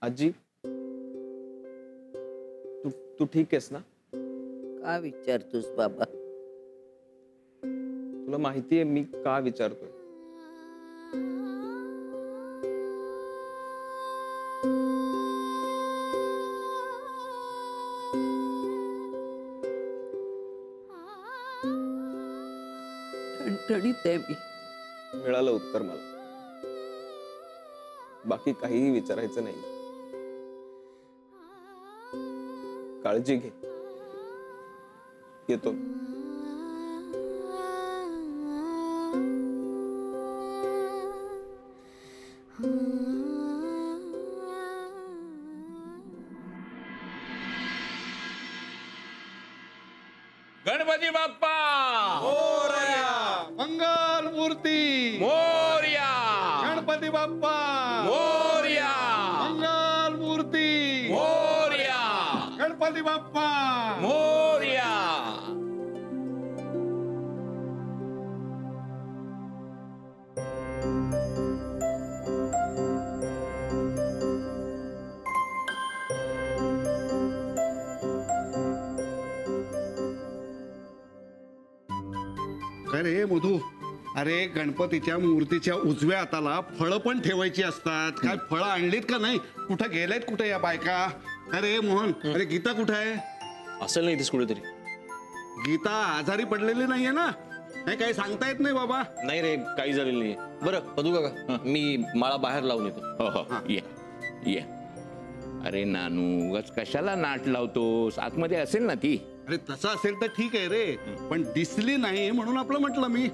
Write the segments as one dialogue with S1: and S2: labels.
S1: आजी, तू ठीक आहेस ना?
S2: का विचारतोस बाबा?
S1: तुला माहितीये मी का विचारतोय?
S2: ठणठणीत आहे मी.
S1: मिळालं उत्तर मला. बाकी काहीही विचारायचं नाही. काळजी घे. येतो.
S3: गणपती बाप्पा
S4: मोरया, मंगल मूर्ती
S3: मोरया,
S4: गणपती बाप्पा
S3: मोरया,
S4: मंगल मूर्ती
S3: मोरया,
S4: गणपती बाप्पा
S3: मोरया.
S4: काय रे मधू? अरे गणपतीच्या मूर्तीच्या उजव्या हाताला फळं पण ठेवायची असतात. काय फळं आणलीत का नाही? कुठं गेलेत कुठे या बायका? अरे मोहन, अरे गीता कुठं आहे?
S5: असेल नाही इथेच कुठेतरी.
S4: गीता आजारी पडलेली नाहीये ना? नाही काही सांगता येत नाही बाबा.
S5: नाही रे, काही झालेलं नाही. बरं पदू काका, मी माळा बाहेर लावून येतो.
S3: हो ये ये. अरे नानू, उगाच कशाला नाट लावतोस? आतमध्ये असेल ना ती.
S4: अरे तसं असेल तर ठीक आहे रे, पण दिसली नाही म्हणून आपलं म्हटलं मी.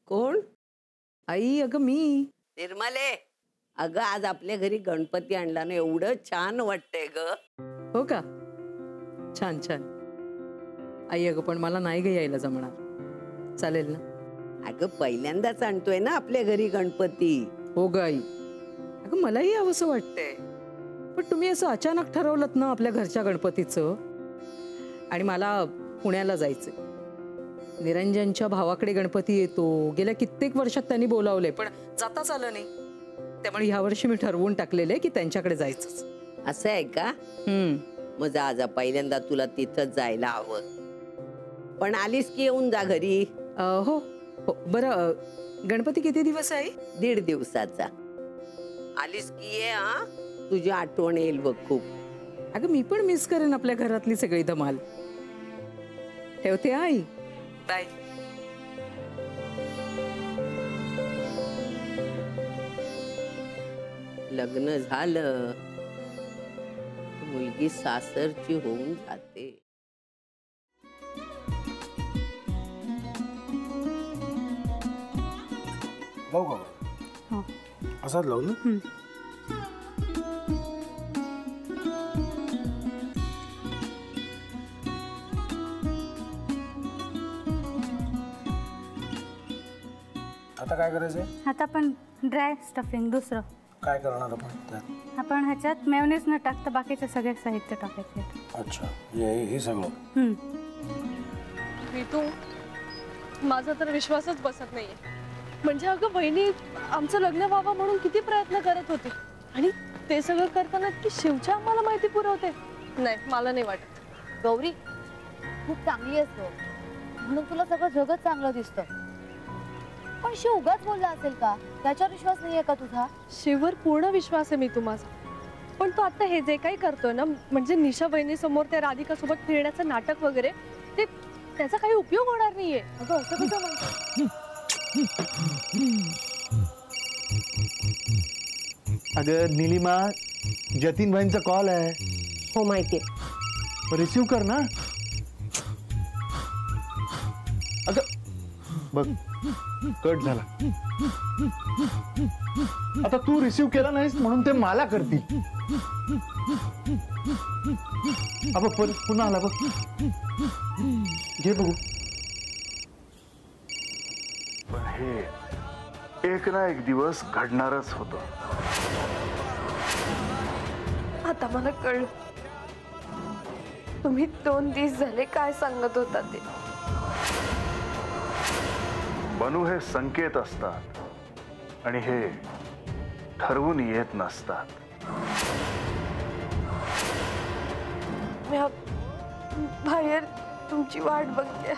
S2: कोण?
S6: आई, अगं मी.
S2: निर्मले, अगं आज आपल्या घरी गणपती आणला ना, एवढं छान वाटतंय ग.
S6: हो का? छान छान. आई अगं पण मला नाही ग यायला जमणार. चालेल ना?
S2: अगं पहिल्यांदाच आणतोय ना आपल्या घरी गणपती.
S6: हो ग आई. अगं मलाही यावंसं वाटतंय, पण तुम्ही असं अचानक ठरवलं ना आपल्या घरच्या गणपतीचं. आणि मला पुण्याला जायचंय. निरंजनच्या भावाकडे गणपती येतो. गेल्या कित्येक वर्षात त्यांनी बोलावलंय, पण जाताच आलं नाही. त्यामुळे ह्या वर्षी मी ठरवून टाकलेलं की त्यांच्याकडे जायचंच.
S2: असं आहे का? मग जा पहिल्यांदा तुला तिथंच जायला हवं. पण आलीस की येऊन जा घरी.
S6: हो हो. बरं, गणपती किती दिवस आहे?
S2: 1.5 दिवसाचा. आलीस की ये हा, तुझी आठवण येईल बघ खूप.
S6: अगं मी पण मिस करेन आपल्या घरातली सगळी धमाल. ठेवते आई. बाय.
S2: लग्न झालं मुलगी सासरची होऊन जाते.
S7: लावू का? असाच लावू ना? आता काय करायचंय?
S8: आता आपण ड्राय स्टफिंग दुसरं
S7: काय करणार आपण त्यात?
S8: आपण ह्याच्यात मेयोनीज न टाकता बाकीचे सगळे साहित्य टाकायचे.
S7: अच्छा, हे सगळं.
S9: ऋतू, माझा तर विश्वासच बसत नाहीये. म्हणजे अगं बहिणी आमचं लग्न व्हावं म्हणून किती प्रयत्न करत होती, आणि ते सगळं करताना की शिवच्या आम्हाला माहिती पुरवते. नाही, मला नाही वाटत.
S10: गौरी खूप चांगली असतो म्हणून तुला सगळं जगत चांगलं दिसतं, पण शिव उगाच बोलला असेल का? त्याच्यावर विश्वास नाहीये का तुझा?
S9: शिववर पूर्ण विश्वास आहे मी माझा. पण तो आता हे जे काही करतोय ना, म्हणजे निशा बहिणी समोर त्या राधिका सोबत फिरण्याचं नाटक वगैरे, ते त्याचा काही उपयोग होणार नाहीये.
S10: अगं असं कसं म्हणतो?
S11: अगं नीलिमा, जतीन भाईंचा कॉल आहे.
S9: हो माहितीये.
S11: रिसीव कर ना. अगं बघ, कट झाला. आता तू रिसीव केला नाहीस म्हणून ते मला करतील. अब पुन्हा आला बघ. घे बघू. पण हे एक ना एक दिवस घडणारच होतं.
S9: आता मला कळलं तुम्ही 2 दिवस झाले काय सांगत होता ते.
S11: बनू हे संकेत असतात आणि हे ठरवून येत नसतात.
S9: मी बाहेर तुमची वाट बघते.